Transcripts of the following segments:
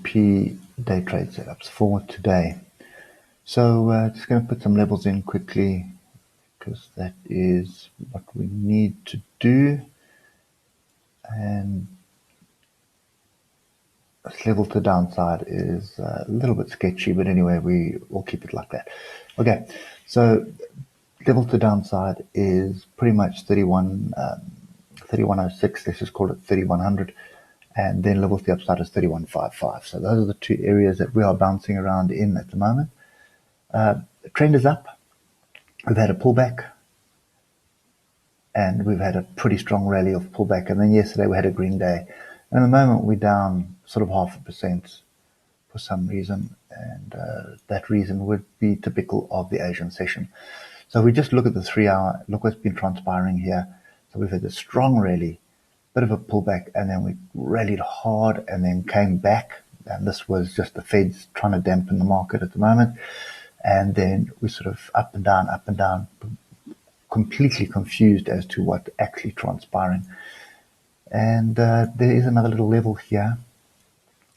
P day trade setups for today. So just going to put some levels in quickly because that is what we need to do. And this level to downside is a little bit sketchy, but anyway, we will keep it like that. Okay, so level to downside is pretty much 3106, let's just call it 3100. And then level to the upside is 3155. So those are the two areas that we are bouncing around in at the moment. The trend is up. We've had a pullback. And we've had a pretty strong rally of pullback. And then yesterday we had a green day. And at the moment we're down sort of 0.5% for some reason. And that reason would be typical of the Asian session. So we just look at the 3 hour, look what's been transpiring here. So we've had a strong rally, bit of a pullback, and then we rallied hard and then came back. And this was just the Feds trying to dampen the market at the moment. And then we sort of up and down, completely confused as to what actually transpiring. And there is another little level here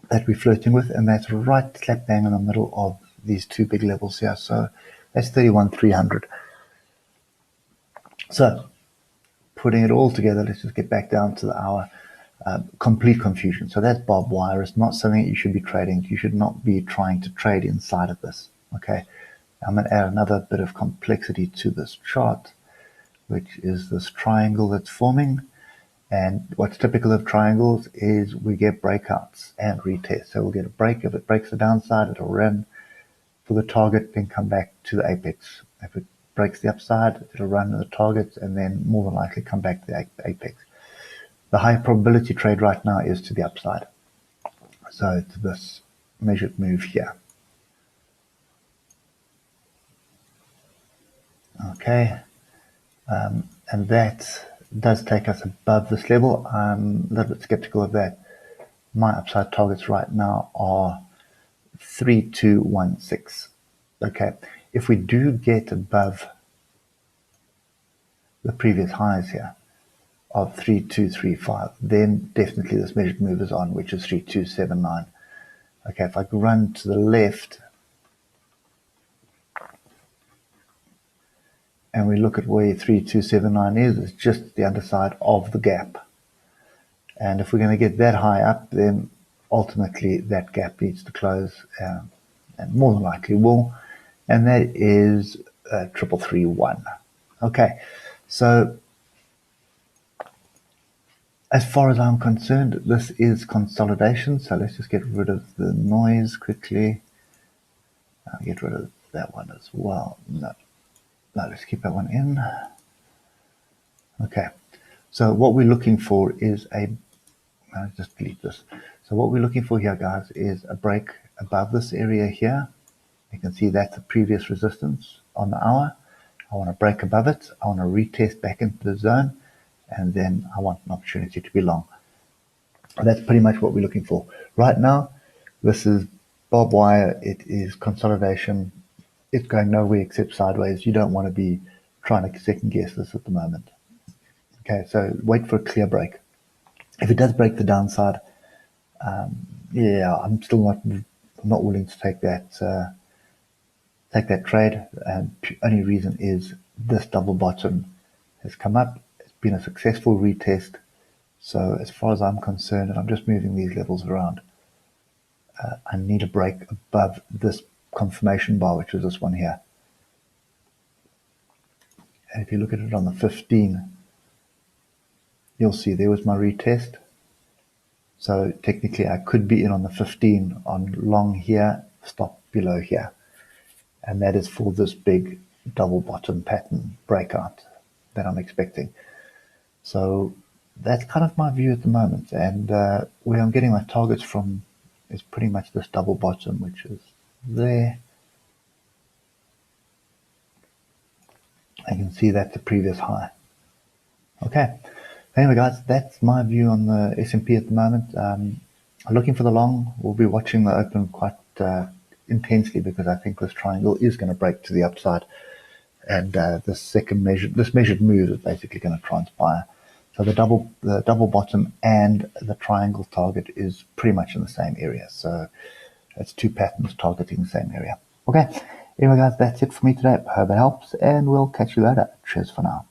that we're flirting with, and that's right slap bang in the middle of these two big levels here. So that's 31,300. So putting it all together, let's just get back down to the hour. Complete confusion. So that's barbed wire. It's not something that you should be trading. You should not be trying to trade inside of this. Okay, I'm going to add another bit of complexity to this chart, which is this triangle that's forming. And what's typical of triangles is we get breakouts and retests. So we'll get a break. If it breaks the downside, it'll run for the target, then come back to the apex. If it breaks the upside, it'll run to the targets and then more than likely come back to the apex. The high probability trade right now is to the upside. So it's this measured move here. Okay. And that does take us above this level. I'm a little bit skeptical of that. My upside targets right now are 3216. Okay, if we do get above the previous highs here of 3235, then definitely this measured move is on, which is 3279. Okay, if I run to the left and we look at where 3279 is, it's just the underside of the gap. And if we're going to get that high up, then ultimately that gap needs to close, and more than likely will. And that is 3331. Okay, so as far as I'm concerned, this is consolidation. So let's just get rid of the noise quickly. I'll get rid of that one as well. No, let's keep that one in. Okay, so what we're looking for is I'll just delete this. So what we're looking for here, guys, is a break above this area here. You can see that's the previous resistance on the hour. I want to break above it. I want to retest back into the zone, and then I want an opportunity to be long. And that's pretty much what we're looking for. Right now, this is barbed wire. It is consolidation. It's going nowhere except sideways. You don't want to be trying to second guess this at the moment. Okay, so wait for a clear break. If it does break the downside, yeah, I'm still not willing to take that trade. And only reason is this double bottom has come up. It's been a successful retest. So as far as I'm concerned, and I'm just moving these levels around, I need a break above this confirmation bar, which is this one here. And if you look at it on the 15, you'll see there was my retest. So technically I could be in on the 15 on long here, stop below here. And that is for this big double bottom pattern breakout that I'm expecting. So that's kind of my view at the moment. And where I'm getting my targets from is pretty much this double bottom, which is there. You can see that's the previous high. Okay. Anyway, guys, that's my view on the S&P at the moment. I'm looking for the long. We'll be watching the open quite intensely because I think this triangle is going to break to the upside. And this measured move is basically going to transpire. So the double bottom and the triangle target is pretty much in the same area. So it's two patterns targeting the same area. Okay. Anyway, guys, that's it for me today. I hope it helps, and we'll catch you later. Cheers for now.